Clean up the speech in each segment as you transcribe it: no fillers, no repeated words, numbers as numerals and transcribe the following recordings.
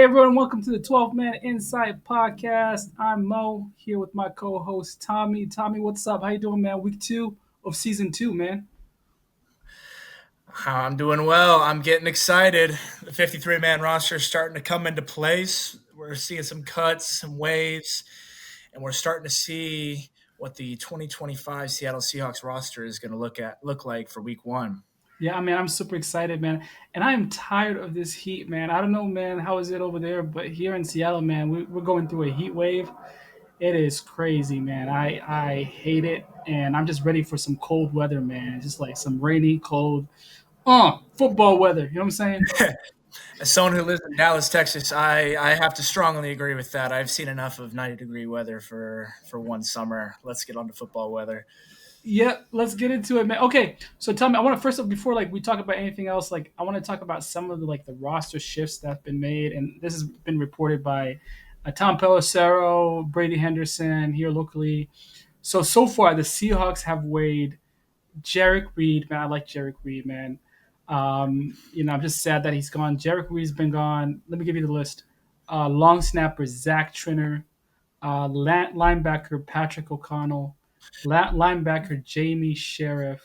everyone, welcome to the 12 Man Insight Podcast. I'm Mo here with my co-host Tommy. Tommy, what's up? How you doing, man? Week 2 of season 2, man. I'm doing well. I'm getting excited. The 53-man roster is starting to come into place. We're seeing some cuts, some waves, and we're starting to see what the 2025 Seattle Seahawks roster is going to look like for Week 1. Yeah, I mean, I'm super excited, man. And I am tired of this heat, man. I don't know, man, how is it over there? But here in Seattle, man, we're going through a heat wave. It is crazy, man. I hate it. And I'm just ready for some cold weather, man. Just like some rainy, cold, football weather. You know what I'm saying? As someone who lives in Dallas, Texas, I have to strongly agree with that. I've seen enough of 90-degree weather for one summer. Let's get on to football weather. Yeah, let's get into it, man. Okay, so tell me, I want to first before like we talk about anything else, like I want to talk about some of the roster shifts that have been made, and this has been reported by Tom Pelissero, Brady Henderson here locally. So far, the Seahawks have waived Jarek Reed. Man, I like Jarek Reed, man. I'm just sad that he's gone. Jarek Reed's been gone. Let me give you the list: long snapper Zach Trinner, linebacker Patrick O'Connell, linebacker Jamie Sheriff,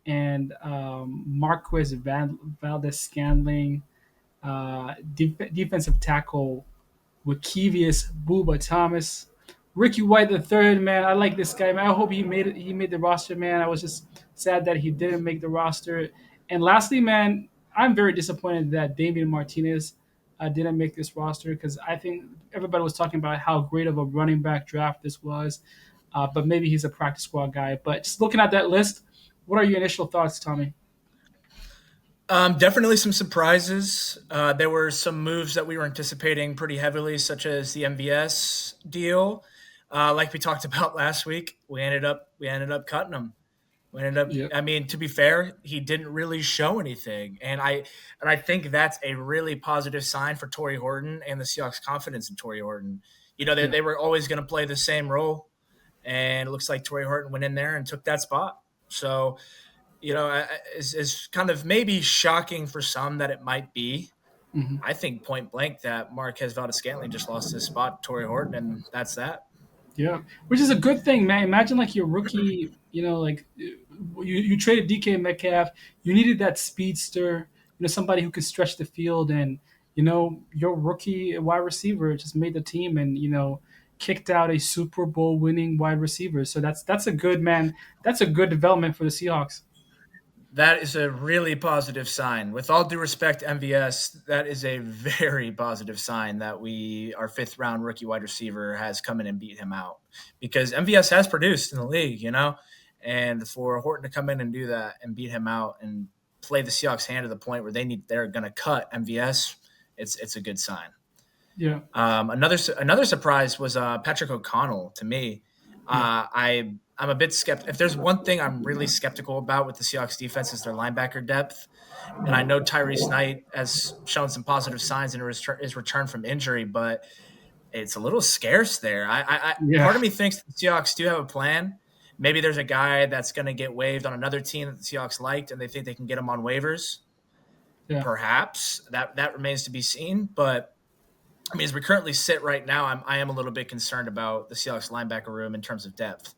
and Marquez Valdez Scandling, defensive tackle Wakevius Booba Thomas, Ricky White the third. Man, I like this guy, man. I hope he made it. He made the roster, man. I was just sad that he didn't make the roster. And lastly, man, I'm very disappointed that Damian Martinez didn't make this roster because I think everybody was talking about how great of a running back draft this was. But maybe he's a practice squad guy. But just looking at that list, what are your initial thoughts, Tommy? Definitely some surprises. There were some moves that we were anticipating pretty heavily, such as the MVS deal. Like we talked about last week, we ended up cutting him. We ended up. Yeah, I mean, to be fair, he didn't really show anything, and I think that's a really positive sign for Torrey Horton and the Seahawks' confidence in Torrey Horton. You know, yeah, they were always going to play the same role, and it looks like Torrey Horton went in there and took that spot. So is kind of maybe shocking for some that it might be. hmm I think point blank that Marquez Valdez-Scantling just lost his spot to Torrey Horton, and that's that. yeah. Which is a good thing, man. Imagine like your rookie, like you traded DK Metcalf. You needed that speedster, somebody who could stretch the field, and your rookie wide receiver just made the team, and kicked out a Super Bowl winning wide receiver. So that's a good man. That's a good development for the Seahawks. That is a really positive sign. With all due respect to MVS, that is a very positive sign that our fifth round rookie wide receiver has come in and beat him out, because MVS has produced in the league, and for Horton to come in and do that and beat him out and play the Seahawks hand to the point where they're going to cut MVS, it's a good sign. Yeah, Another surprise was Patrick O'Connell to me. yeah, I'm a bit skeptical. If there's one thing I'm really skeptical about with the Seahawks defense is their linebacker depth. And I know Tyrese Knight has shown some positive signs in his return from injury, but it's a little scarce there. yeah, Part of me thinks the Seahawks do have a plan. Maybe there's a guy that's going to get waived on another team that the Seahawks liked, and they think they can get him on waivers. yeah. Perhaps that remains to be seen. But I mean, as we currently sit right now, I am a little bit concerned about the Seahawks linebacker room in terms of depth.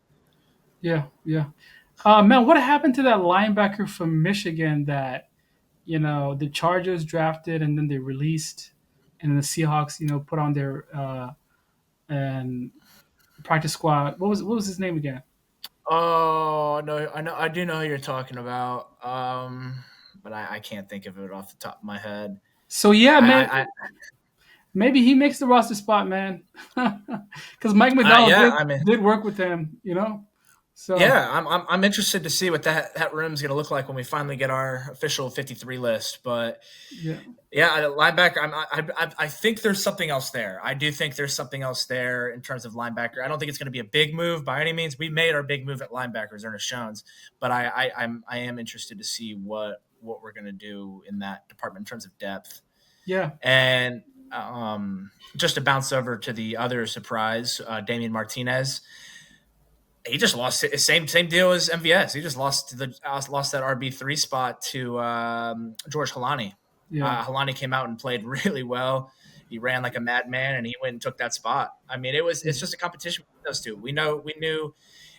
Yeah, yeah. Man, what happened to that linebacker from Michigan that the Chargers drafted and then they released, and then the Seahawks put on their and practice squad. What was his name again? Oh no, I do know who you're talking about. But I can't think of it off the top of my head. So yeah, man, I maybe he makes the roster spot, man, because Mike McDonald yeah, did I mean, did work with him. So yeah, I'm interested to see what that room's gonna look like when we finally get our official 53 list. But yeah, yeah, linebacker. I think there's something else there. I do think there's something else there in terms of linebacker. I don't think it's going to be a big move by any means. We made our big move at linebackers, Ernest Jones, but I am interested to see what we're going to do in that department in terms of depth. yeah, And just to bounce over to the other surprise, Damian Martinez. He just lost it. Same deal as MVS. He just lost that RB3 spot to George Halani. yeah, Halani came out and played really well. He ran like a madman, and he went and took that spot. I mean, it's just a competition between those two. We knew,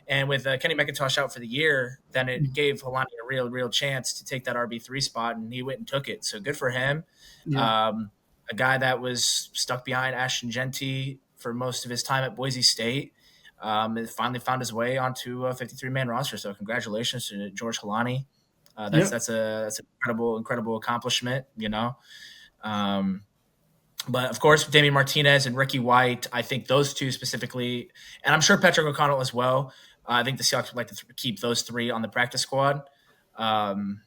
and with Kenny McIntosh out for the year, then it gave Helani a real chance to take that RB3 spot, and he went and took it. So good for him. Yeah. Um, a guy that was stuck behind Ashton Genty for most of his time at Boise State. And finally found his way onto a 53-man roster. So congratulations to George Helani. Yep. That's an incredible accomplishment. Um, but of course, Damian Martinez and Ricky White, I think those two specifically, and I'm sure Patrick O'Connell as well. I think the Seahawks would like to keep those three on the practice squad. Um,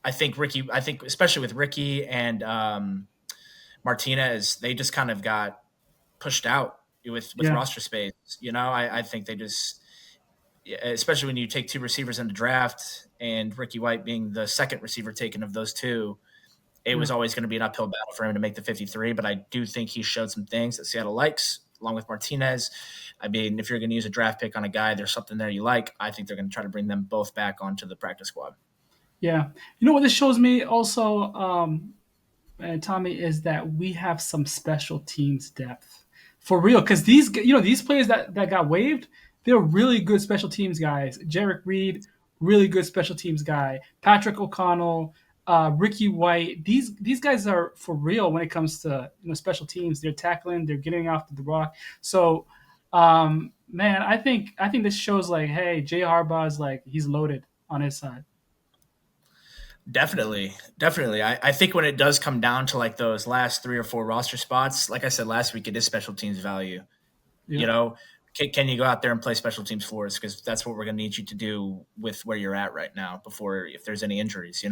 I think especially with Ricky and Martinez, they just kind of got pushed out with Yeah. roster space. I think they just, especially when you take two receivers in the draft, and Ricky White being the second receiver taken of those two, it Yeah. was always going to be an uphill battle for him to make the 53. But I do think he showed some things that Seattle likes, along with Martinez. I mean, if you're going to use a draft pick on a guy, there's something there you like. I think they're going to try to bring them both back onto the practice squad. Yeah. You know what this shows me also, and Tommy, is that we have some special teams depth for real. Because these players that got waived, they're really good special teams guys. Jarek Reed, really good special teams guy. Patrick O'Connell, Ricky White. These guys are for real when it comes to special teams. They're tackling, they're getting off the rock. So, man, I think this shows like, hey, Jay Harbaugh's like he's loaded on his side. Definitely. I think when it does come down to like those last 3 or 4 roster spots, like I said last week, it is special teams value. You Yeah. know, can you go out there and play special teams for us? Because that's what we're going to need you to do with where you're at right now. Before, if there's any injuries.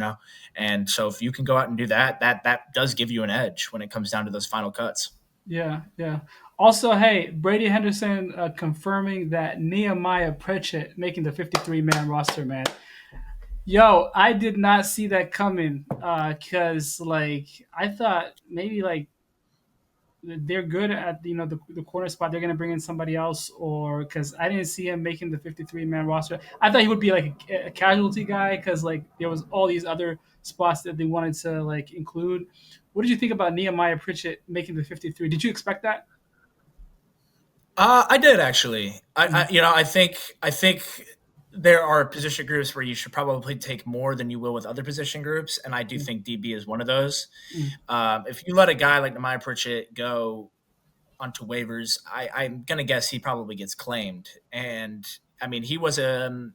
And so if you can go out and do that, that does give you an edge when it comes down to those final cuts. Yeah, yeah. Also, hey, Brady Henderson confirming that Nehemiah Pritchett making the 53-man roster, man. Yo, I did not see that coming because, like, I thought maybe, like, they're good at, the corner spot. They're going to bring in somebody else, or because I didn't see him making the 53-man roster. I thought he would be, like, a casualty guy because, like, there was all these other spots that they wanted to, like, include. What did you think about Nehemiah Pritchett making the 53? Did you expect that? I did actually. Mm, I think there are position groups where you should probably take more than you will with other position groups, and I do mm, think DB is one of those. mm, If you let a guy like Nehemiah Pritchett go onto waivers, I'm gonna guess he probably gets claimed. And I mean, he was a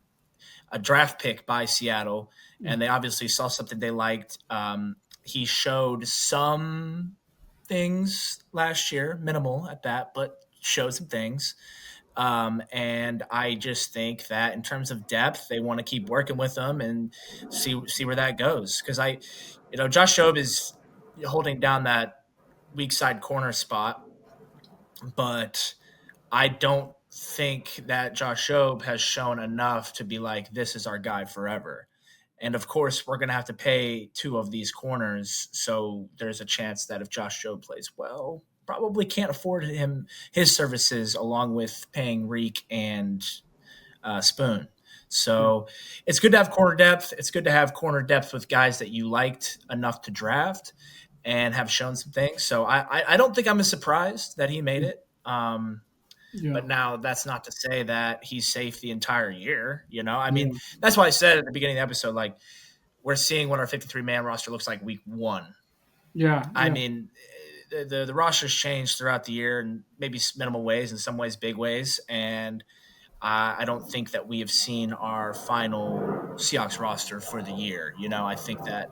draft pick by Seattle, mm. and they obviously saw something they liked. He showed some things last year, minimal at that, but showed some things. And I just think that in terms of depth, they want to keep working with them and see where that goes. Because Josh Jobe is holding down that weak side corner spot, but I don't think that Josh Jobe has shown enough to be like, this is our guy forever. And of course, we're going to have to pay 2 of these corners. So there's a chance that if Josh Jobe plays well, probably can't afford him his services along with paying Reek and Spoon. Yeah, So it's good to have corner depth. It's good to have corner depth with guys that you liked enough to draft and have shown some things. So I don't think I'm as surprised that he made it. yeah, But now that's not to say that he's safe the entire year. I mean, yeah, that's why I said at the beginning of the episode, like, we're seeing what our 53-man roster looks like week 1. yeah, I yeah, mean, the rosters change throughout the year in maybe minimal ways, in some ways big ways, and I don't think that we have seen our final Seahawks roster for the year. I think that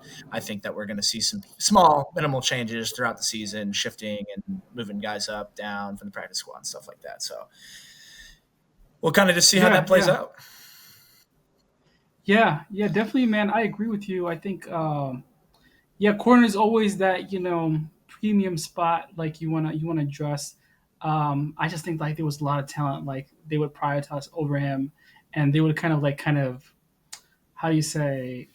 we're going to see some small minimal changes throughout the season, shifting and moving guys up, down from the practice squad and stuff like that. So we'll kind of just see how yeah, that plays yeah, out. yeah, yeah. Definitely, man. I agree with you. I think, yeah, corner is always that premium spot. Like you wanna address. I just think like there was a lot of talent. Like they would prioritize over him, and they would kind of how do you say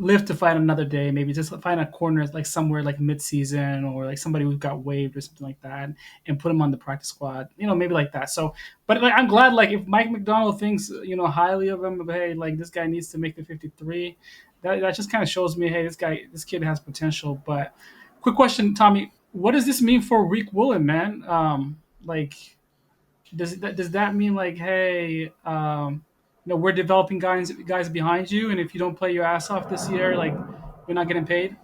live to fight another day. Maybe just find a corner like somewhere like mid-season or like somebody who got waived or something like that, and put him on the practice squad. Maybe like that. So, but like I'm glad like if Mike McDonald thinks highly of him, hey, like this guy needs to make the 53. That just kind of shows me, hey, this kid has potential. But Quick question, Tommy. What does this mean for Reek Woolen, man? Like, does that mean like, hey, we're developing guys behind you, and if you don't play your ass off this year, like, you're not getting paid?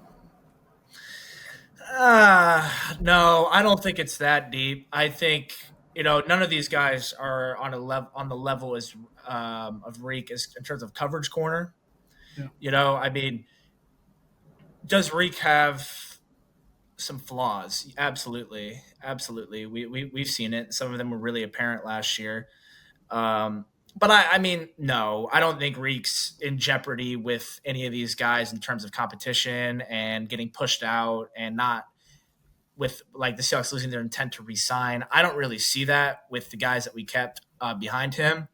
No, I don't think it's that deep. I think none of these guys are on the level as of Reek as in terms of coverage corner. Yeah, I mean, does Reek have some flaws? Absolutely, absolutely. We've seen it. Some of them were really apparent last year. But I mean, no, I don't think Reek's in jeopardy with any of these guys in terms of competition and getting pushed out and not with like the Seahawks losing their intent to resign. I don't really see that with the guys that we kept behind him.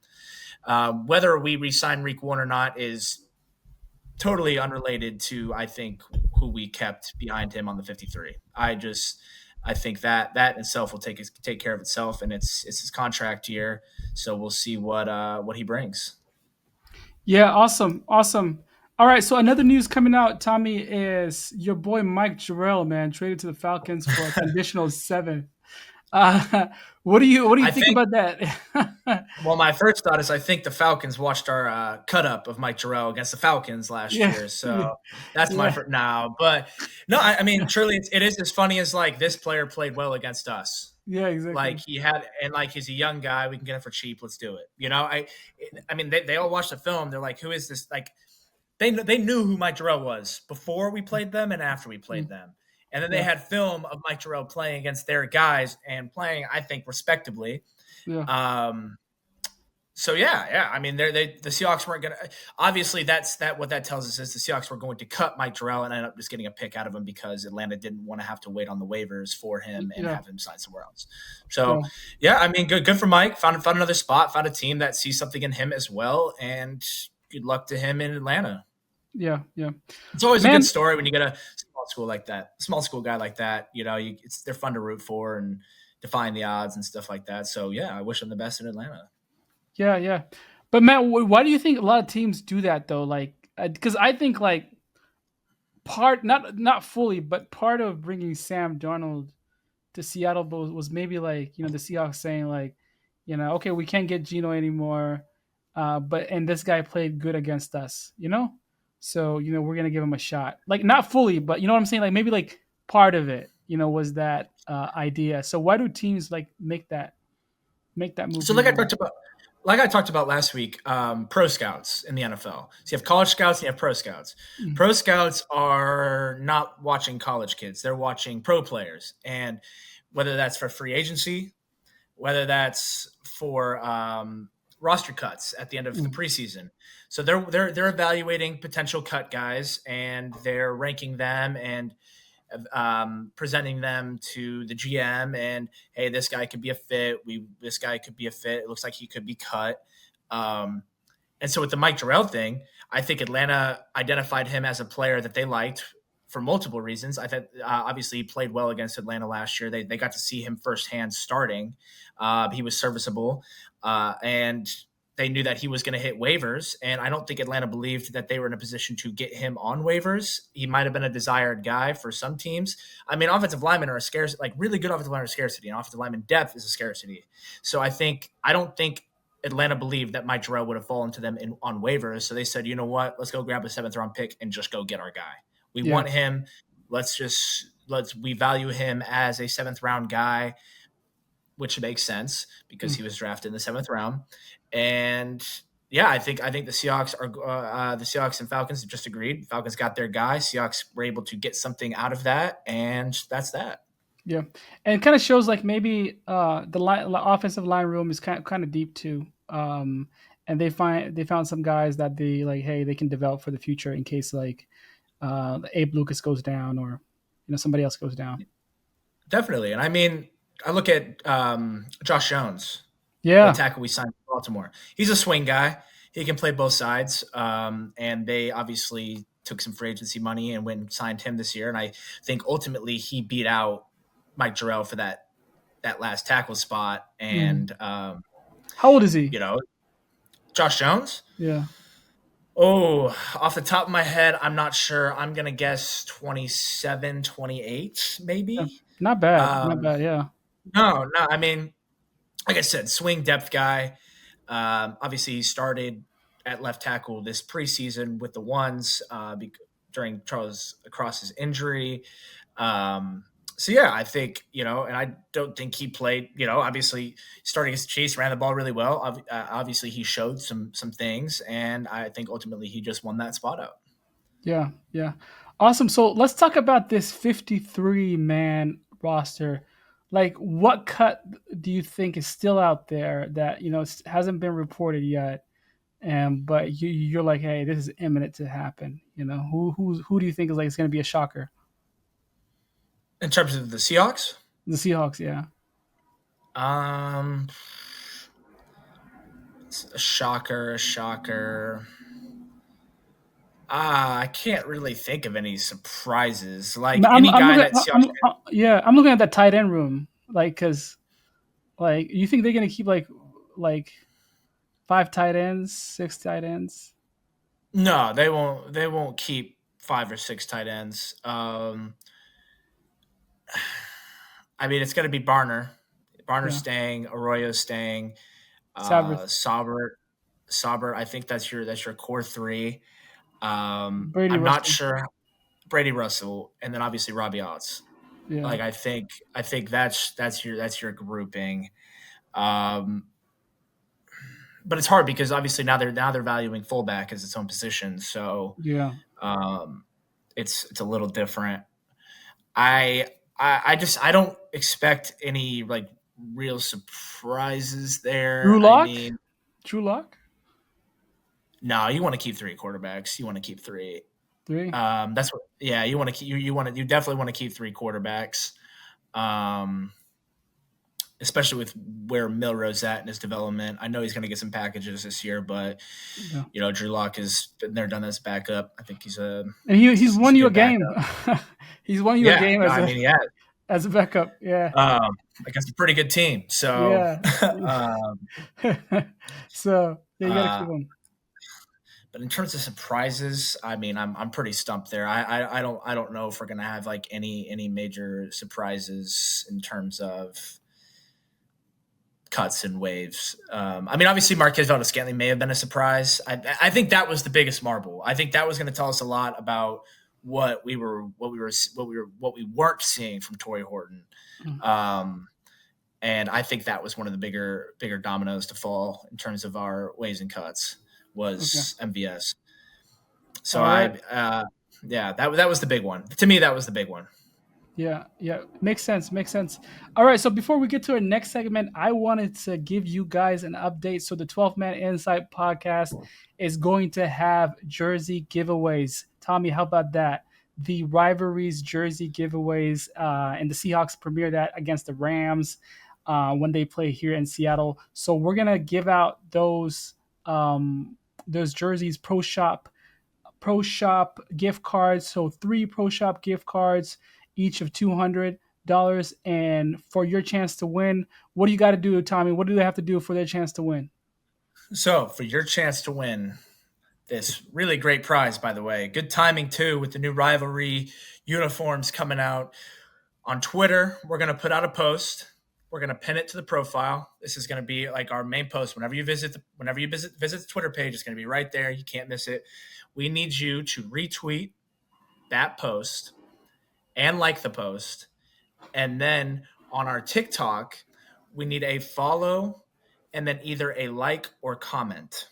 Whether we resign Reek one or not is totally unrelated to I think who we kept behind him on the 53. I think that itself will take care of itself, and it's his contract year, so we'll see what he brings. yeah, awesome, awesome. All right, so another news coming out, Tommy, is your boy Mike Jarrell, man, traded to the Falcons for a conditional seventh. Uh, what do you I think think. about that? Well, my first thought is I think the Falcons watched our cut up of Mike Jarrell against the Falcons last Yeah, year, yeah, so that's my yeah, first now. But no, I mean, truly, it is as funny as like this player played well against us. yeah, Like exactly. he had, and like he's a young guy, we can get him for cheap. Let's do it. I mean, they all watched the film. They're like, who is this? Like they knew who Mike Jarrell was before we played them and after we played Mm, them. And then they yeah, had film of Mike Jarrell playing against their guys and playing, I think, respectably. yeah, Um, so yeah. I mean, the Seahawks weren't going to. Obviously, what that tells us is the Seahawks were going to cut Mike Terrell and end up just getting a pick out of him because Atlanta didn't want to have to wait on the waivers for him and yeah, have him sign somewhere else. So yeah, yeah, I mean, good for Mike. Found another spot. Found a team that sees something in him as well. And good luck to him in Atlanta. yeah, yeah. It's always a good Man, story when you get a small school guy like that. They're fun to root for and defying the odds and stuff like that. So yeah, I wish him the best in Atlanta. yeah, yeah. But Matt, why do you think a lot of teams do that though? Like, because I think like part not fully, but part of bringing Sam Darnold to Seattle was maybe like the Seahawks saying like, okay, we can't get Geno anymore, but and this guy played good against us, so we're gonna give him a shot. Like not fully, but you know what I'm saying. Like maybe like part of it, was that idea. So why do teams like make that move So like I usually? talked about like I talked about last week, pro scouts in the NFL. So you have college scouts and you have pro scouts. Mm, Pro scouts are not watching college kids; they're watching pro players, and whether that's for free agency, whether that's for roster cuts at the end of the mm, preseason. So they're evaluating potential cut guys and they're ranking them and presenting them to the GM and hey, this guy could be a fit. This guy could be a fit. It looks like he could be cut. Um, and so with the Mike Jarrell thing, I think Atlanta identified him as a player that they liked for multiple reasons. I thought obviously he played well against Atlanta last year. They got to see him firsthand starting. He was serviceable, and they knew that he was going to hit waivers. And I don't think Atlanta believed that they were in a position to get him on waivers. He might have been a desired guy for some teams. I mean, offensive linemen are a scarce, like really good offensive linemen are scarcity, and offensive lineman depth is a scarcity. So I don't think Atlanta believed that Mike Jarrell would have fallen to them on waivers. So they said, you know what? Let's go grab a seventh round pick and just go get our guy. We yeah, want him. We value him as a seventh round guy, which makes sense because mm, he was drafted in the seventh round. And yeah, I think the Seahawks and Falcons have just agreed. Falcons got their guy. Seahawks were able to get something out of that, and that's that. yeah, and it kind of shows like maybe the offensive line room is kind of deep too. And they found some guys that they like, hey, they can develop for the future in case like Abe Lucas goes down or somebody else goes down. Definitely. And I mean, I look at Josh Jones, the Yeah. tackle we signed in Baltimore. He's a swing guy. He can play both sides. And they obviously took some free agency money and went and signed him this year. And I think ultimately he beat out Mike Jarrell for that last tackle spot. Mm. And How old is he? you know, Josh Jones, Yeah. Oh, off the top of my head, I'm not sure. I'm gonna guess 27, 28, Yeah. maybe. Not bad. Not Um, bad. Yeah. no. I mean, like I said, swing depth guy. Obviously, he started at left tackle this preseason with the ones during Charles Cross's injury. Um, so yeah, I think and I don't think he played. Obviously, starting as Chase ran the ball really well. Obviously, he showed some things, and I think ultimately he just won that spot out. Yeah. Yeah. Awesome. So let's talk about this 53 man roster. Like, what cut do you think is still out there that hasn't been reported yet? And but you're like, hey, this is imminent to happen. Who do you think is going to be a shocker? In terms of the Seahawks, The Seahawks. Yeah. um, a shocker, a shocker. I can't really think of any surprises. Like any I'm guy looking. that Seahawks. Yeah, I'm looking at that tight end room. Like, cause like you think they're gonna keep like five tight ends, six tight ends? No, they won't. They won't keep five or six tight ends. I mean, it's going to be Barner. Barner's Yeah, staying. Arroyo's staying. Sabres, Sauber. Sauber. I think that's your core three. Brady I'm not Russell. sure. Brady Russell, and then obviously Robbie Otts. Yeah, Like I think that's your grouping. Um, but it's hard because obviously now they're valuing fullback as its own position. So yeah. um, it's a little different. I don't expect any like real surprises there. Drew I Lock. mean, Drew Lock. no, you want to keep three quarterbacks. You want to keep three. Three. That's what. Yeah, you want to keep. You definitely want to keep three quarterbacks. Um, especially with where Milroe's at in his development. I know he's going to get some packages this year, but Yeah. Drew Lock has been there, done this backup. I think he's a And he's he's won a you a good game. backup. He's won you a Yeah, game no, I mean, yeah, as a backup. Yeah. against a pretty good team. So, Yeah. um, So yeah, you got to uh, keep him. but in terms of surprises, I mean, I'm pretty stumped there. I don't know if we're gonna have like any major surprises in terms of cuts and waves. I mean, obviously Marquez Valdez-Scantling may have been a surprise. I think that was the biggest marble. I think that was going to tell us a lot about what we weren't seeing from Torrey Horton. Mm. Um, and I think that was one of the bigger dominoes to fall in terms of our waves and cuts Okay. was MVS. So All right. yeah, that was the big one. To me, that was the big one. Yeah, yeah, makes sense. Makes sense. All right, so before we get to our next segment, I wanted to give you guys an update. So the 12 Man Insight podcast is going to have jersey giveaways. Tommy, how about that? The rivalries jersey giveaways, and the Seahawks premiere that against the Rams when they play here in Seattle. So we're gonna give out those jerseys Pro Shop gift cards. So three Pro Shop gift cards, each of $200. And for your chance to win, what do you got to do, Tommy? What do they have to do for their chance to win? So for your chance to win this really great prize, by the way, good timing too with the new rivalry uniforms coming out on Twitter. We're gonna put out a post. We're gonna pin it to the profile. This is gonna be like our main post. Whenever you visit the Twitter page, it's gonna be right there. You can't miss it. We need you to retweet that post and like the post. And then on our TikTok, we need a follow and then either a like or comment.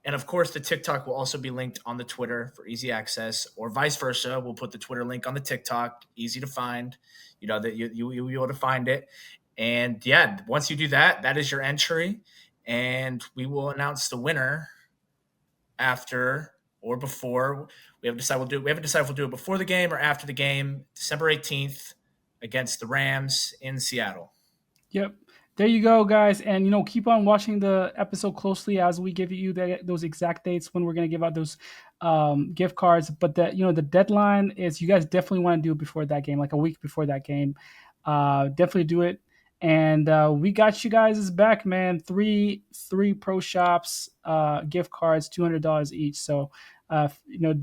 And of course, the TikTok will also be linked on the Twitter for easy access, or vice versa. We'll put the Twitter link on the TikTok, easy to find. You know that you'll be able to find it. And yeah, once you do that, that is your entry, and we will announce the winner after or before. We haven't decided if we'll do it before the game or after the game, December 18th against the Rams in Seattle. Yep. There you go, guys. And keep on watching the episode closely as we give you those exact dates when we're going to give out those gift cards. But the deadline is, you guys definitely want to do it before that game, like a week before that game. Definitely do it. and we got you guys back, man. Three pro shops, gift cards, $200 each. So,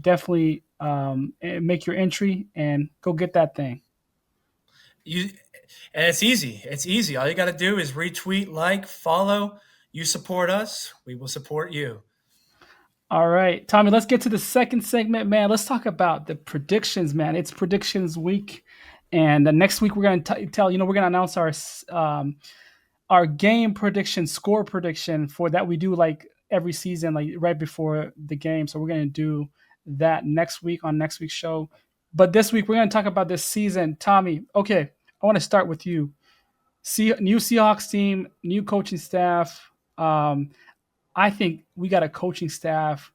definitely make your entry and go get that thing. You and it's easy. It's easy. All you got to do is retweet, like, follow. You support us, we will support you. All right, Tommy, let's get to the second segment, man. Let's talk about the predictions, man. It's predictions week. And next week, we're going to tell, we're going to announce our game prediction, score prediction for that we do like every season, like right before the game. So we're going to do that next week on next week's show. But this week, we're going to talk about this season. Tommy, okay, I want to start with you. New Seahawks team, new coaching staff. I think we got a coaching staff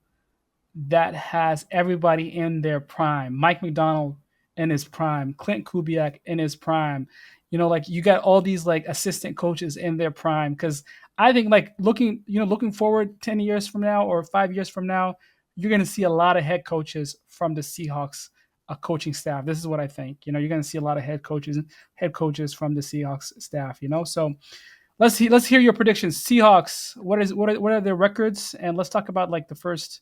that has everybody in their prime. Mike McDonald in his prime, Clint Kubiak in his prime. Like you got all these like assistant coaches in their prime. Because I think like looking forward 10 years from now or 5 years from now, you're going to see a lot of head coaches from the Seahawks coaching staff. This is what I think. You're going to see a lot of head coaches from the Seahawks staff. So let's hear your predictions. Seahawks. What are their records? And let's talk about like the first.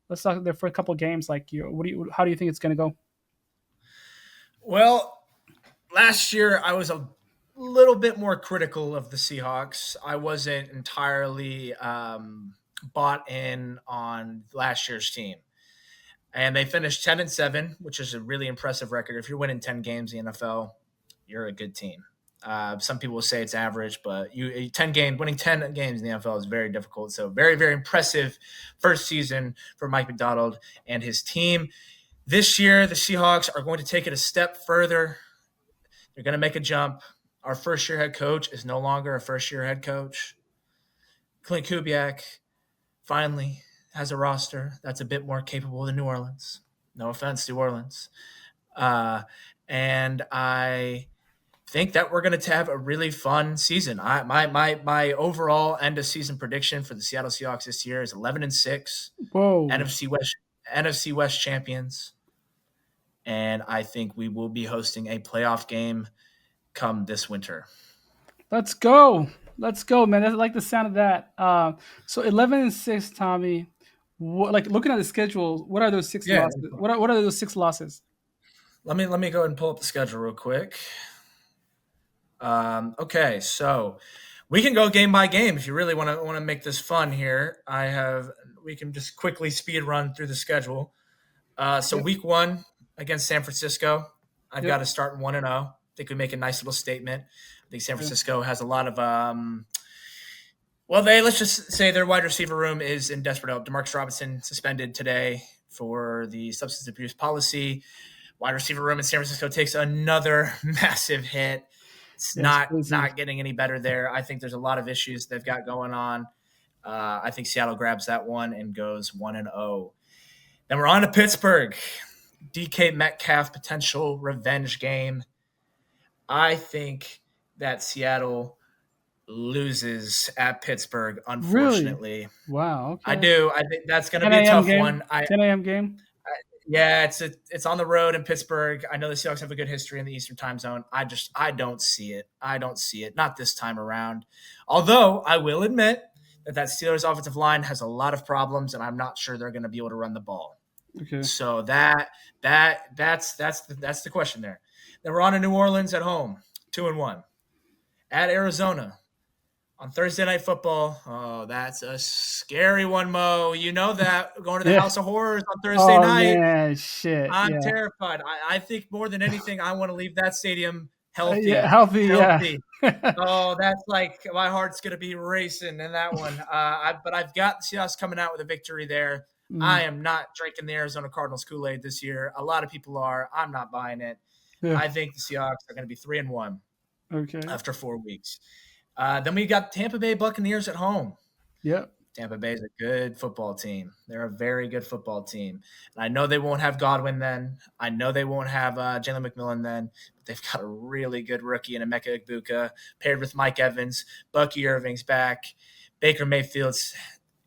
Let's talk there for a couple of games. Like, how do you think it's going to go? Well, last year I was a little bit more critical of the Seahawks. I wasn't entirely bought in on last year's team. And they finished 10-7, which is a really impressive record. If you're winning 10 games in the NFL, you're a good team. Some people will say it's average, but winning 10 games in the NFL is very difficult. So very, very impressive first season for Mike McDonald and his team. This year, the Seahawks are going to take it a step further. They're going to make a jump. Our first-year head coach is no longer a first-year head coach. Clint Kubiak finally has a roster that's a bit more capable than New Orleans. No offense, New Orleans. And I think that we're going to have a really fun season. My overall end of season prediction for the Seattle Seahawks this year is 11-6, Whoa, NFC West champions, and I think we will be hosting a playoff game come this winter. let's go, let's go, man. I like the sound of that. So 11-6, Tommy. Like looking at the schedule, what are those six Yeah. losses? What are those six losses? Let me go ahead and pull up the schedule real quick. Okay, so we can go game by game if you really want to make this fun here. We can just quickly speed run through the schedule. So Yep, week 1 against San Francisco, I've got yep. to start 1-0. I think we make a nice little statement. I think San Okay. Francisco has a lot of let's just say their wide receiver room is in desperate help. Demarcus Robinson suspended today for the substance abuse policy. Wide receiver room in San Francisco takes another massive hit. It's Yes, not getting any better there. I think there's a lot of issues they've got going on. I think Seattle grabs that one and goes 1-0. Then we're on to Pittsburgh. DK Metcalf potential revenge game. I think that Seattle loses at Pittsburgh, really. unfortunately. Wow. I Okay. do. I think that's going to be 10 a a.m. tough game. one. I 10 a.m. game. Yeah, it's on the road in Pittsburgh. I know the Seahawks have a good history in the Eastern Time Zone. I don't see it. I don't see it. Not this time around. Although I will admit that Steelers offensive line has a lot of problems, and I'm not sure they're going to be able to run the ball. Okay. So that's the question there. Then we're on to New Orleans at home, 2-1. At Arizona on Thursday Night Football. Oh, that's a scary one, Mo. You know that going to the Yeah. House of Horrors on Thursday Oh night. man, shit. I'm Yeah. terrified. I think more than anything, I want to leave that stadium Yeah. healthy. Healthy. Yeah. Healthy. Oh, that's like my heart's gonna be racing in that one. But I've got the Seahawks coming out with a victory there. Mm, I am not drinking the Arizona Cardinals Kool-Aid this year. A lot of people are. I'm not buying it. yeah. I think the Seahawks are going to be 3-1 Okay. after 4 weeks. Then we got Tampa Bay Buccaneers at home. Yep. Tampa Bay is a good football team. They're a very good football team. And I know they won't have Godwin then. I know they won't have Jalen McMillan then. But they've got a really good rookie in Emeka Egbuka paired with Mike Evans. Bucky Irving's back. Baker Mayfield's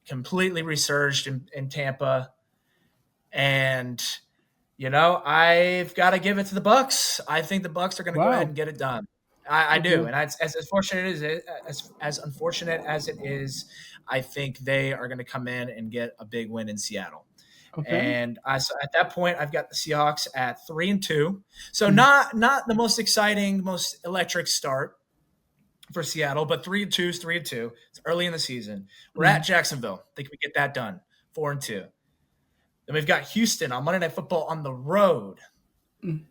completely resurged in Tampa. And, I've got to give it to the Bucs. I think the Bucs are going to go ahead Wow. and get it done. I do, Okay. and as unfortunate as unfortunate as it is, I think they are going to come in and get a big win in Seattle. Okay. And so at that point, I've got the Seahawks at 3-2. So Mm, not the most exciting, most electric start for Seattle, but 3-2 is 3-2. It's early in the season. We're at mm, Jacksonville. I think we get that done. 4-2. Then we've got Houston on Monday Night Football on the road. mm.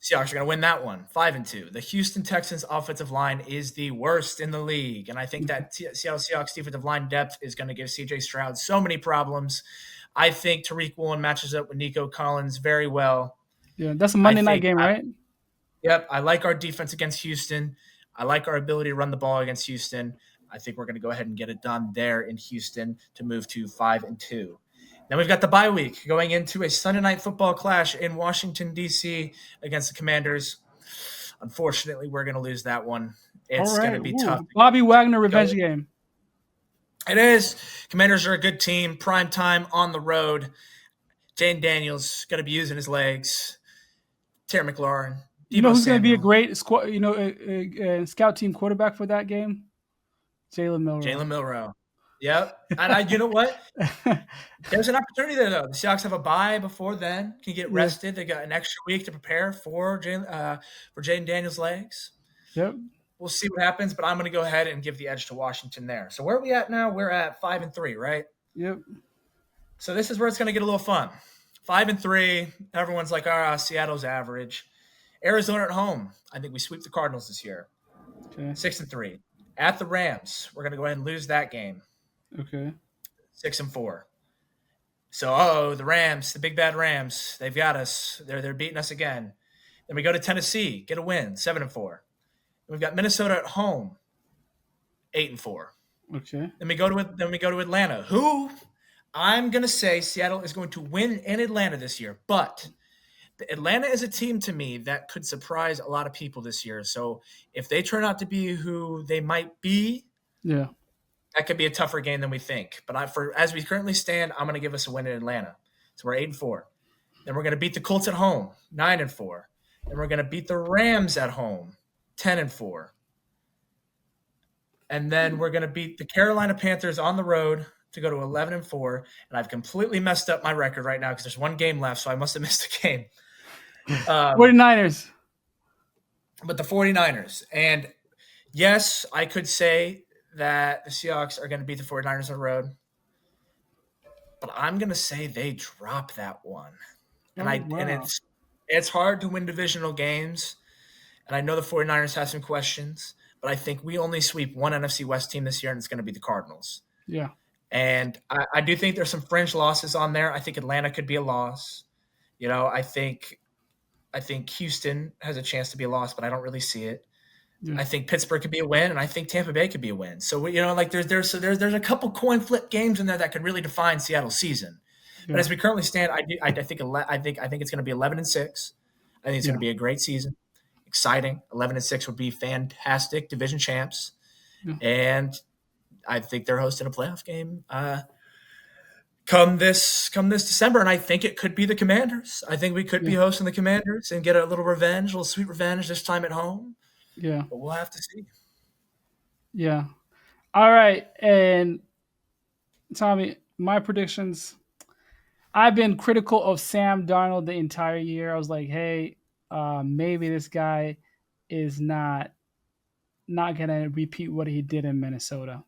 Seahawks are going to win that one, 5-2. The Houston Texans offensive line is the worst in the league, and I think that Seattle Seahawks defensive line depth is going to give C.J. Stroud so many problems. I think Tariq Woolen matches up with Nico Collins very well. Yeah, that's a I Monday night think, game, right? yep, I like our defense against Houston. I like our ability to run the ball against Houston. I think we're going to go ahead and get it done there in Houston to move to 5-2. Then we've got the bye week going into a Sunday night football clash in Washington, D.C. against the Commanders. Unfortunately, we're going to lose that one. All It's going right. to be tough Ooh, Bobby Wagner to revenge go. game. It is. Commanders are a good team. Prime time on the road. Jane Daniels going to be using his legs. Terry McLaurin, You know Debo who's going to be a Samuel, great squad? Scout team quarterback for that game? Jalen Milrow. Jalen Milrow. Yep. And you know what? There's an opportunity there, though. The Seahawks have a bye before then, can get Yeah. rested. They got an extra week to prepare for Jaden Daniels' legs. Yep. We'll see what happens, but I'm going to go ahead and give the edge to Washington there. So where are we at now? We're at 5-3, right? Yep. So this is where it's going to get a little fun. 5-3. Everyone's like, Seattle's average. Arizona at home. I think we sweep the Cardinals this year. Okay. 6-3. At the Rams, we're going to go ahead and lose that game. Okay. 6-4. So, the Rams, the big bad Rams, they've got us. They're beating us again. Then we go to Tennessee, get a win, 7-4. We've got Minnesota at home, 8-4. Okay. Then we go to Atlanta, who I'm gonna say Seattle is going to win in Atlanta this year, but Atlanta is a team to me that could surprise a lot of people this year. So if they turn out to be who they might be, Yeah. that could be a tougher game than we think. But as we currently stand, I'm going to give us a win in Atlanta. So we're 8-4. Then we're going to beat the Colts at home, 9-4. Then we're going to beat the Rams at home, 10-4. And then we're going to beat the Carolina Panthers on the road to go to 11-4. And I've completely messed up my record right now because there's one game left, so I must have missed a game. 49ers. But the 49ers. And yes, I could say that the Seahawks are going to beat the 49ers on the road. But I'm going to say they drop that one. And Oh, and wow. it's hard to win divisional games. And I know the 49ers have some questions, but I think we only sweep one NFC West team this year, and it's going to be the Cardinals. Yeah. And I do think there's some fringe losses on there. I think Atlanta could be a loss. I think Houston has a chance to be a loss, but I don't really see it. Yeah. I think Pittsburgh could be a win, and I think Tampa Bay could be a win. So there's a couple coin flip games in there that could really define Seattle's season. But Yeah. as we currently stand, I think it's going to be 11-6. I think it's going Yeah. to be a great season, exciting. 11-6 would be fantastic, division champs, Yeah. and I think they're hosting a playoff game come this December, and I think it could be the Commanders. I think we could be Yeah. hosting the Commanders and get a little revenge, a little sweet revenge this time at home. Yeah. But we'll have to see. Yeah. All right. And Tommy, my predictions. I've been critical of Sam Darnold the entire year. I was like, hey, maybe this guy is not gonna repeat what he did in Minnesota.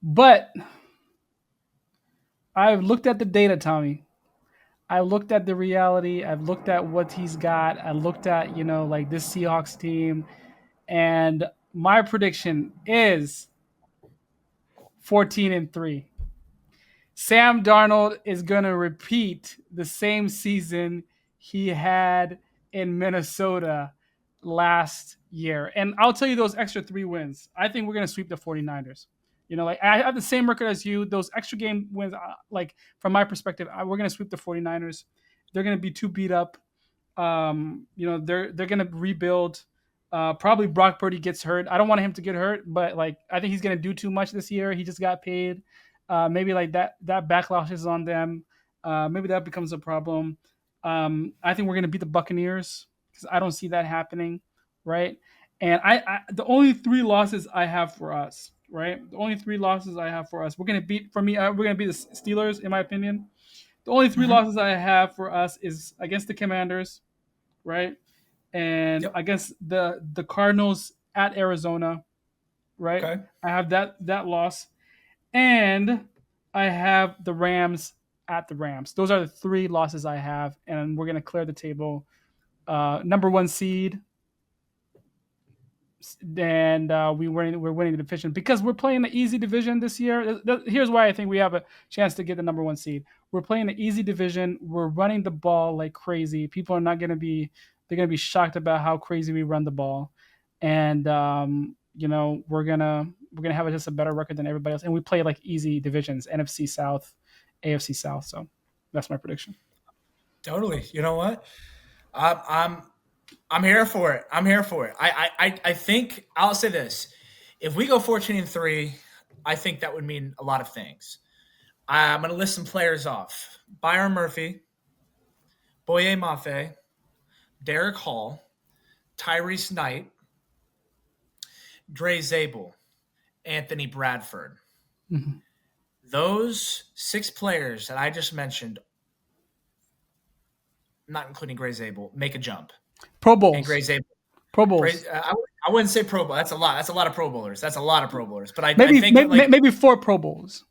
But I've looked at the data, Tommy. I looked at the reality. I've looked at what he's got. I looked at, like this Seahawks team. And my prediction is 14-3. Sam Darnold is going to repeat the same season he had in Minnesota last year. And I'll tell you those extra 3 wins. I think we're going to sweep the 49ers. Like I have the same record as you. Those extra game wins, like from my perspective, we're going to sweep the 49ers. They're going to be too beat up. They're going to rebuild. Probably Brock Purdy gets hurt. I don't want him to get hurt, but like I think he's going to do too much this year. He just got paid. Maybe like that backlash is on them. Maybe that becomes a problem. I think we're going to beat the Buccaneers because I don't see that happening, right? And I the only three losses I have for us, right? The only three losses I have for us, we're gonna beat for me. We're gonna beat the Steelers, in my opinion. The only three Mm-hmm. losses I have for us is against the Commanders, right? And Yep. against the Cardinals at Arizona, right? Okay. I have that loss, and I have the Rams at the Rams. Those are the three losses I have, and we're gonna clear the table. Number one seed, and we're winning the division because we're playing the easy division this year. Here's why I think we have a chance to get the number one seed. We're playing the easy division. We're running the ball like crazy. People are not going to be they're going to be shocked about how crazy we run the ball, and we're gonna have just a better record than everybody else. And we play like easy divisions: NFC South, AFC South. So that's my prediction. Totally. You know what? I'm I'm I'm here for it. I'm here for it. I think I'll say this: if we go 14-3, I think that would mean a lot of things. I'm going to list some players off: Byron Murphy, Boye Mafe, Derek Hall, Tyrese Knight, Dre Zabel, Anthony Bradford. Mhm. Those six players that I just mentioned, not including Gray Zabel, make a jump. Pro And Gray Bowls, Zabel, Pro Bowls, I wouldn't say Pro Bowl. That's a lot. That's a lot of Pro Bowlers. That's a lot of Pro Bowlers. But I maybe think maybe, like maybe four Pro Bowls.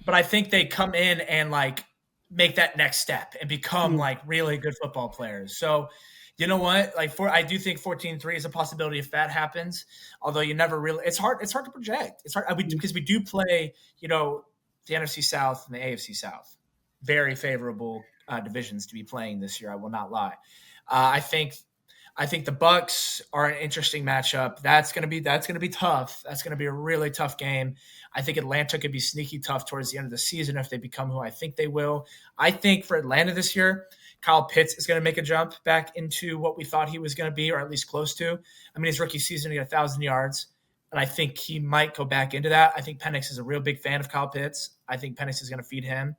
but I think they come in and like make that next step and become Mm. like really good football players. So, you know what? I do think 14-3 is a possibility if that happens. Although you never really it's hard to project. It's hard because we do play, the NFC South and the AFC South. Very favorable divisions to be playing this year, I will not lie. I think the Bucks are an interesting matchup. That's gonna be tough. That's gonna be a really tough game. I think Atlanta could be sneaky tough towards the end of the season if they become who I think they will. I think for Atlanta this year, Kyle Pitts is going to make a jump back into what we thought he was going to be, or at least close to. I mean, his rookie season, he got 1,000 yards, and I think he might go back into that. I think Penix is a real big fan of Kyle Pitts. I think Penix is going to feed him.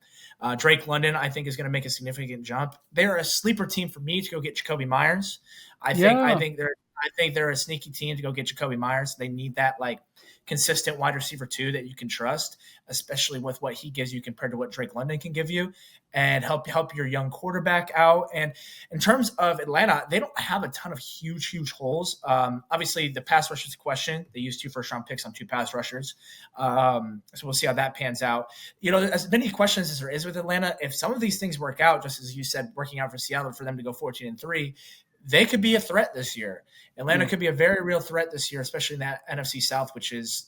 Drake London, I think, is going to make a significant jump. They're a sleeper team for me to go get Jacoby Myers. I think I Yeah, think they're I think they're a sneaky team to go get Jacoby Myers. They need that like consistent wide receiver too that you can trust, especially with what he gives you compared to what Drake London can give you, and help your young quarterback out. And in terms of Atlanta, they don't have a ton of huge holes. Obviously, the pass rush is a question. They used 2 first-round picks on 2 pass rushers, so we'll see how that pans out. As many questions as there is with Atlanta, if some of these things work out, just as you said, working out for Seattle for them to go 14-3, they could be a threat this year. Atlanta yeah, could be a very real threat this year, especially in that NFC South, which is,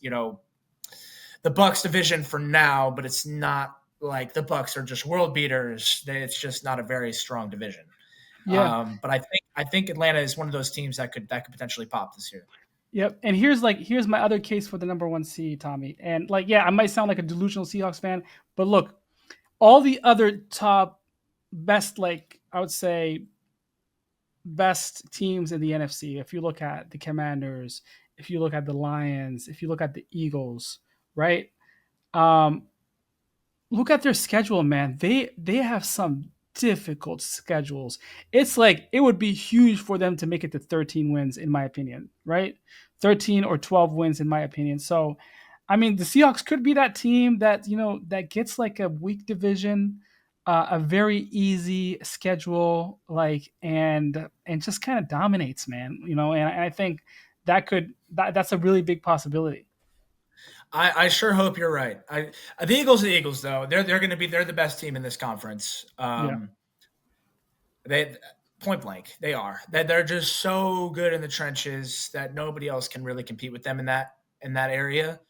the Bucks division for now, but it's not like the Bucks are just world beaters. It's just not a very strong division. yeah. But I think Atlanta is one of those teams that could potentially pop this year. Yep. And here's my other case for the number one seed, Tommy. And like, yeah, I might sound like a delusional Seahawks fan, but look, all the other top best, like I would say, best teams in the NFC. If you look at the Commanders, if you look at the Lions, if you look at the Eagles, right? Um, Look at their schedule, man. They have some difficult schedules. It's like it would be huge for them to make it to 13 wins, in my opinion, right? 13 or 12 wins, in my opinion. So, I mean, the Seahawks could be that team that that gets like a weak division, a very easy schedule, like and just kind of dominates, man. And I think that's a really big possibility. I sure hope you're right. The Eagles are the Eagles though. They're the best team in this conference. Yeah, They point blank, they are. They're just so good in the trenches that nobody else can really compete with them in that area.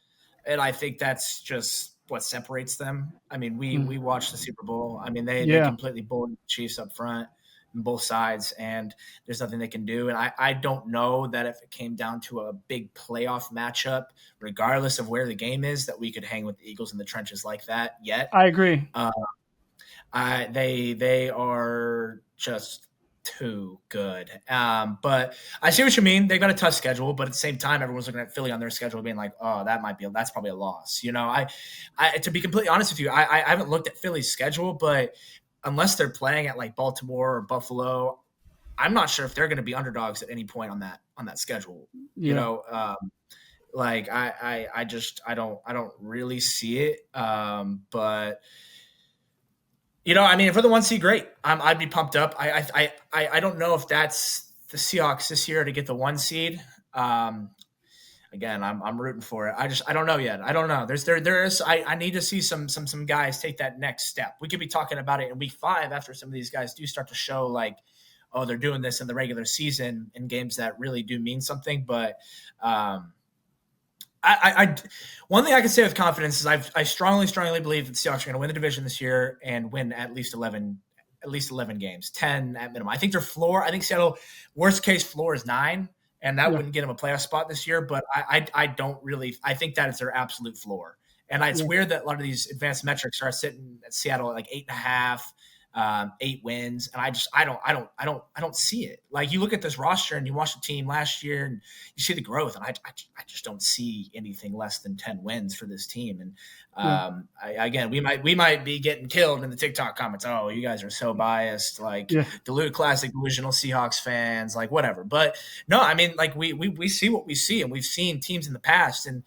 And I think that's just what separates them. I mean, we mm, watched the Super Bowl. I mean, they yeah. completely bullied the Chiefs up front on both sides, and there's nothing they can do. And I don't know that if it came down to a big playoff matchup, regardless of where the game is, that we could hang with the Eagles in the trenches like that yet. I agree. Uh, they are just too good. But I see what you mean. They've got a tough schedule, but at the same time, everyone's looking at Philly on their schedule, being like, "Oh, that's probably a loss." To be completely honest with you, I haven't looked at Philly's schedule, but unless they're playing at like Baltimore or Buffalo, I'm not sure if they're going to be underdogs at any point on that schedule. You Yeah. know, like I don't really see it. But I mean, for the one seed, great. I'd be pumped up. I don't know if that's the Seahawks this year to get the one seed. Um, Again, I'm rooting for it. I don't know yet. I don't know. I need to see some guys take that next step. We could be talking about it in week 5 after some of these guys do start to show like, oh, they're doing this in the regular season in games that really do mean something. But um, I one thing I can say with confidence is I strongly believe that the Seahawks are going to win the division this year and win at least 11 games, 10 at minimum. I think their floor. I think Seattle worst case floor is 9, and that Yeah. wouldn't get them a playoff spot this year. But I don't really. I think that is their absolute floor. And it's Yeah. weird that a lot of these advanced metrics are sitting at Seattle at like 8.5. 8 wins, and I don't see it. Like you look at this roster and you watch the team last year, and you see the growth, and I just don't see anything less than 10 wins for this team. And Yeah. again, we might be getting killed in the TikTok comments. Oh, you guys are so biased, like Yeah. classic delusional Seahawks fans, like whatever. But no, I mean, like we see what we see, and we've seen teams in the past, and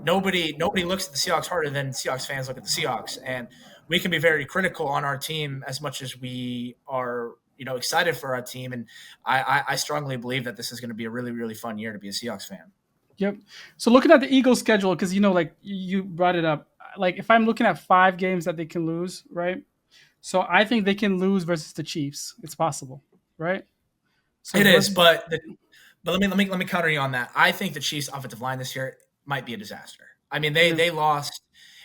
nobody looks at the Seahawks harder than Seahawks fans look at the Seahawks, and we can be very critical on our team as much as we are, excited for our team. And I strongly believe that this is going to be a really, really fun year to be a Seahawks fan. Yep. So looking at the Eagles schedule, because like you brought it up, like if I'm looking at 5 games that they can lose, right? So I think they can lose versus the Chiefs. It's possible, right? So It is, versus but let me counter you on that. I think the Chiefs' offensive line this year might be a disaster. I mean, yeah, they lost,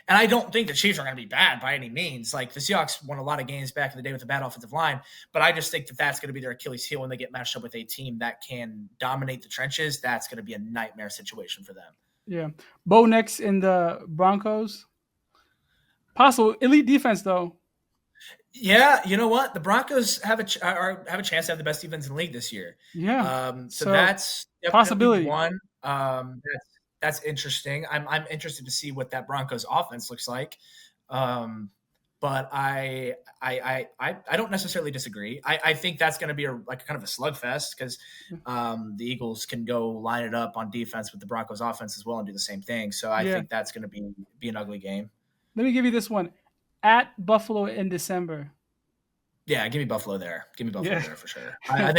and I don't think the Chiefs are going to be bad by any means. Like the Seahawks won a lot of games back in the day with a bad offensive line, but I just think that that's going to be their Achilles heel when they get matched up with a team that can dominate the trenches. That's going to be a nightmare situation for them. yeah. Bo next in the Broncos. Possible elite defense though. Yeah, you know what? The Broncos have a chance to have the best defense in the league this year. Yeah. So So that's definitely possibility. one. That's interesting. I'm interested to see what that Broncos offense looks like. Um, but I don't necessarily disagree. I think that's going to be like kind of a slugfest because the Eagles can go line it up on defense with the Broncos offense as well and do the same thing. So I Yeah. think that's going to be an ugly game. Let me give you this one. At Buffalo in December. Yeah, give me Buffalo there. Give me Buffalo Yeah. there for sure. I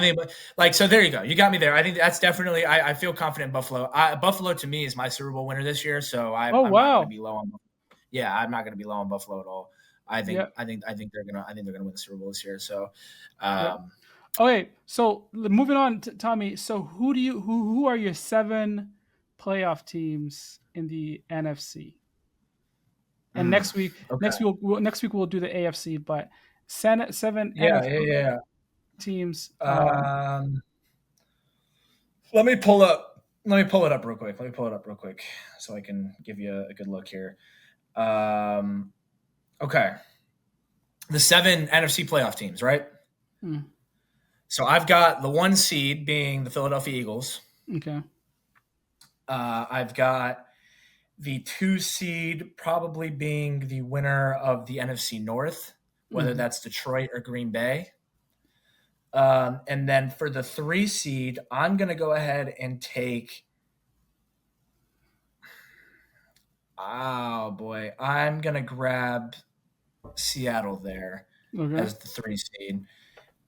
think, like, so there you go. You got me there. I think that's definitely, I feel confident in Buffalo. Buffalo to me is my Super Bowl winner this year. So Oh I'm not going to wow. be low on, yeah, I'm not going to be low on Buffalo at all. Yeah. I think they're going to win the Super Bowl this year. So, Yeah. um, Okay. So moving on, to Tommy. So who are your 7 playoff teams in the NFC? And mm, okay. next week we'll do the AFC. But 7 Yeah, yeah, NFC yeah. teams. Um, let me pull it up real quick. Let me pull it up real quick so I can give you a good look here. Um, okay. The 7 NFC playoff teams, right? Hmm, So I've got the 1 seed being the Philadelphia Eagles. okay. I've got the 2 seed probably being the winner of the NFC North, whether Hmm, that's Detroit or Green Bay. And then for the 3 seed, I'm going to go ahead and take. Oh boy, I'm going to grab Seattle there okay. as the 3 seed.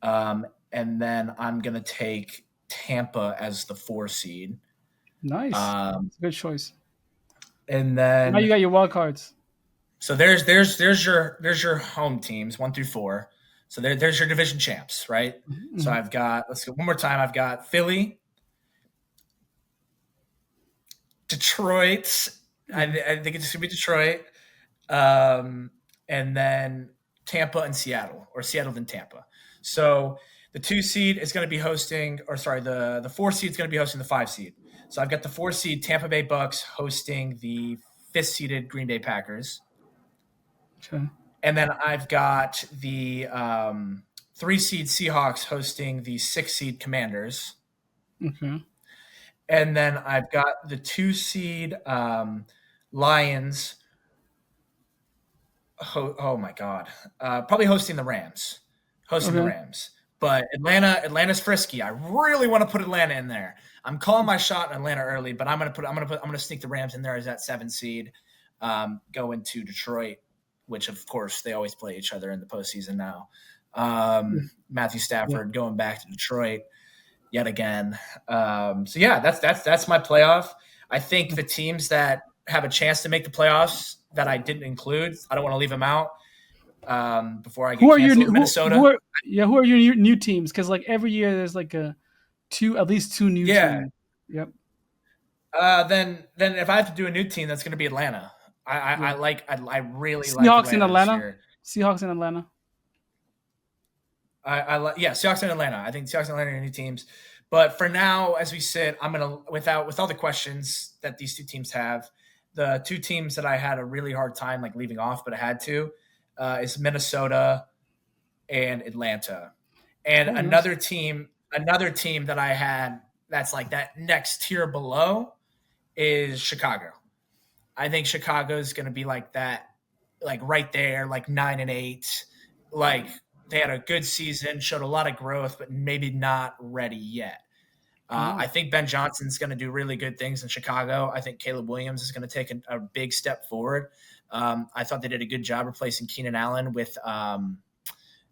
And then I'm going to take Tampa as the 4 seed. Nice. Um, It's a good choice. and Now you then got your wild cards. So there's your home teams 1 through 4. So there's your division champs, right? So Mhm. I've got, let's go one more time. I've got Philly, Detroit. Okay. I think it's gonna be Detroit, um, and then Tampa and Seattle, or Seattle then Tampa. So the 2 seed is going to be hosting, or sorry, the 4 seed is going to be hosting the 5 seed. So I've got the 4 seed Tampa Bay Bucks hosting the 5th seeded Green Bay Packers. Okay. And then I've got the 3 seed Seahawks hosting the 6 seed Commanders. Okay. And then I've got the 2 seed Lions. Oh my God. Probably hosting the Rams. Hosting the Okay. Rams. But Atlanta's frisky. I really want to put Atlanta in there. I'm calling my shot in Atlanta early, but I'm gonna sneak the Rams in there as that 7 seed, go into Detroit, which of course they always play each other in the postseason now. Yeah. Matthew Yeah. Stafford going back to Detroit yet again. So yeah, that's my playoff. I think the teams that have a chance to make the playoffs that I didn't include, I don't want to leave them out before I Who get are your canceled. Minnesota, who are your new teams? Because like every year there's like a two at least two new yeah. teams. Yep. Then if I have to do a new team, that's going to be Atlanta. Yeah. I really like Seahawks in Atlanta this Atlanta. year. Seahawks in Atlanta. Yeah, Seahawks and Atlanta. I think Seahawks and Atlanta are new teams. But for now, as we said, I'm gonna with all the questions that these two teams have, the two teams that I had a really hard time like leaving off, but I had to, is Minnesota and Atlanta. And Oh, nice. another team that I had that's like that next tier below is Chicago. I think Chicago is going to be like that, like right there, like 9-8. Like they had a good season, showed a lot of growth, but maybe not ready yet. No. I think Ben Johnson's going to do really good things in Chicago. I think Caleb Williams is going to take a big step forward. I thought they did a good job replacing Keenan Allen with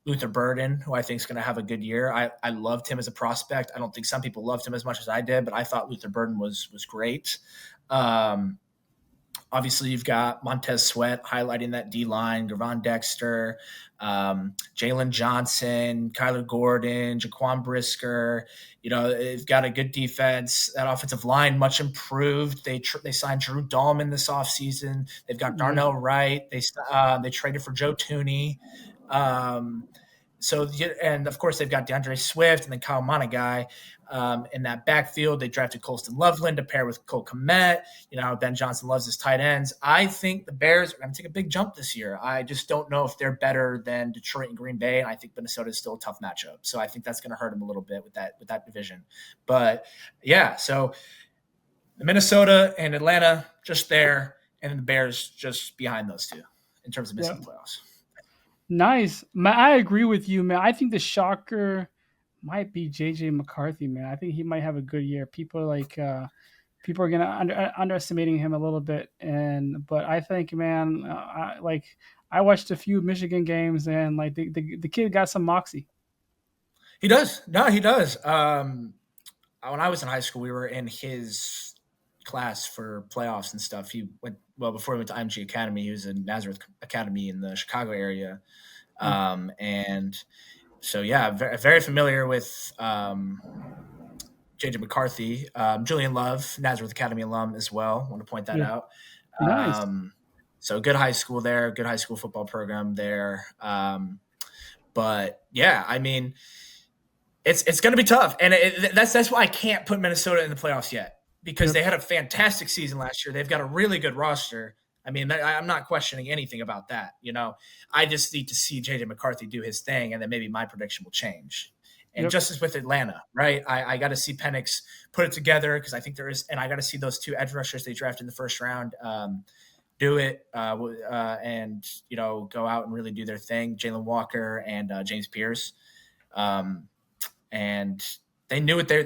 Luther Burden, who I think is going to have a good year. I loved him as a prospect. I don't think some people loved him as much as I did, but I thought Luther Burden was great. Obviously, you've got Montez Sweat highlighting that D line, Gavon Dexter, Jalen Johnson, Kyler Gordon, Jaquan Brisker. You know, they've got a good defense. That offensive line much improved. They signed Drew Dahlman this offseason. They've got Yeah. Darnell Wright. They traded for Joe Tooney. Um, and of course they've got DeAndre Swift and then Kyle Monagai in that backfield. They drafted Colston Loveland to pair with Cole Kmet. You know, Ben Johnson loves his tight ends. I think the Bears are going to take a big jump this year. I just don't know if they're better than Detroit and Green Bay. And I think Minnesota is still a tough matchup. So I think that's going to hurt them a little bit with that division. But yeah, so Minnesota and Atlanta just there, and then the Bears just behind those two in terms of Yeah. missing the playoffs. Nice. Man, I agree with you, man. I think the shocker might be JJ McCarthy, man. I think he might have a good year. People are gonna underestimating him a little bit, and but I think, man, I watched a few Michigan games, and like the kid got some moxie. He does. No, he does. When I was in high school, we were in his class for playoffs and stuff. He went before he went to IMG Academy. He was in Nazareth Academy in the Chicago area, Yeah. and so yeah, very familiar with JJ McCarthy, Julian Love, Nazareth Academy alum as well. Want to point that Yeah. out. Nice. So good high school there, good high school football program there. But yeah, I mean, it's going to be tough, and that's why I can't put Minnesota in the playoffs yet because Yep. they had a fantastic season last year. They've got a really good roster. I mean, I'm not questioning anything about that. You know, I just need to see JJ McCarthy do his thing, and then maybe my prediction will change. And Yep. just as with Atlanta, right? I got to see Penix put it together because I think there is, and I got to see those two edge rushers they drafted in the first round do it and go out and really do their thing. Jalen Walker and James Pierce. And they knew what they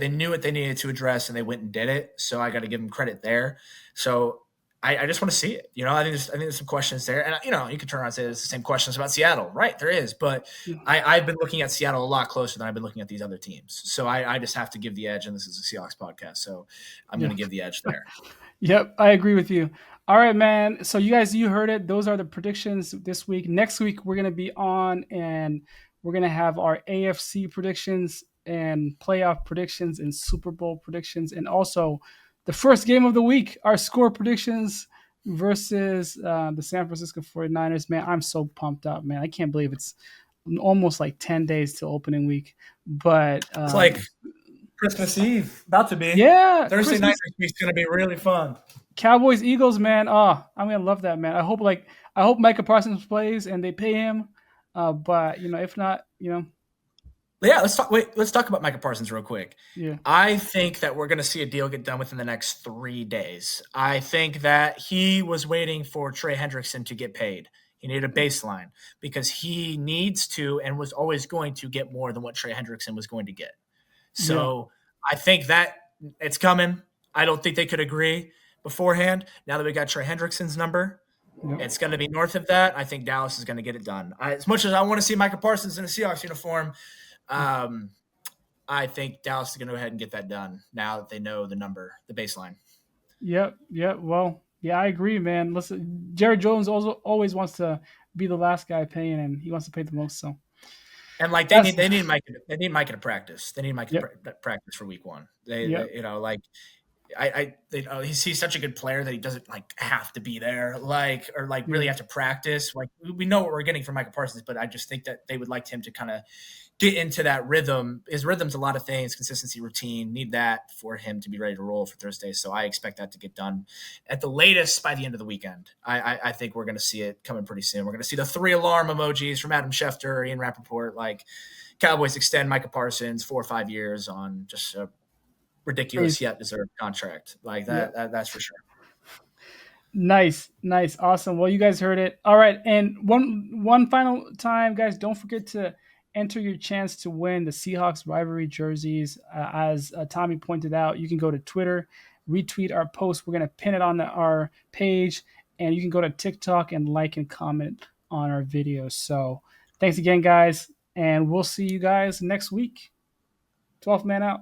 needed to address, and they went and did it. So I got to give them credit there. So I just want to see it. You know, I think there's some questions there, and you can turn around and say there's the same questions about Seattle, right? There is, but I've been looking at Seattle a lot closer than I've been looking at these other teams. So I just have to give the edge, and this is a Seahawks podcast, so I'm Yeah. going to give the edge there. Yep, I agree with you. All right, man. So you heard it. Those are the predictions this week. Next week we're gonna be on, and we're gonna have our AFC predictions and playoff predictions and Super Bowl predictions, and also the first game of the week, our score predictions versus the San Francisco 49ers. Man, I'm so pumped up, man. I can't believe it's almost like 10 days till opening week. But It's like Christmas Eve, about to be. yeah, Thursday night Christmas. this week's going to be really fun. Cowboys Eagles, man. Oh, I'm gonna love that, man. I hope Micah Parsons plays and they pay him. But if not, Yeah, let's talk. Wait, let's talk about Micah Parsons real quick. Yeah. I think that we're going to see a deal get done within the next 3 days. I think that he was waiting for Trey Hendrickson to get paid. He needed a baseline because he needs to and was always going to get more than what Trey Hendrickson was going to get. Yeah. So I think that it's coming. I don't think they could agree beforehand. Now that we got Trey Hendrickson's number, Yep. it's going to be north of that. I think Dallas is going to get it done. As much as I want to see Micah Parsons in a Seahawks uniform, um, I think Dallas is going to go ahead and get that done now that they know the number, the baseline. Yep. Yep. Well, yeah, I agree, man. Listen, Jerry Jones also always wants to be the last guy paying, and he wants to pay the most. So And like that's they need Micah to practice. They need Micah to yep. practice for week one. Yep. You know, like he's such a good player that he doesn't like have to be there, like or like really Yeah. have to practice. Like we know what we're getting from Micah Parsons, but I just think that they would like him to kind of get into that rhythm. His rhythm's a lot of things, consistency, routine. Need that for him to be ready to roll for Thursday. So I expect that to get done at the latest by the end of the weekend. I think we're going to see it coming pretty soon. We're going to see the 3 alarm emojis from Adam Schefter, Ian Rappaport, like Cowboys extend Micah Parsons 4 or 5 years on just a ridiculous Crazy. yet deserved contract like Yeah. that's for sure. Nice, nice, awesome. Well, you guys heard it. All right, and one final time, guys, don't forget to enter your chance to win the Seahawks rivalry jerseys. As Tommy pointed out, you can go to Twitter, retweet our post. We're gonna pin it on our page, and you can go to TikTok and like and comment on our videos. So, thanks again, guys, and we'll see you guys next week. 12th man out.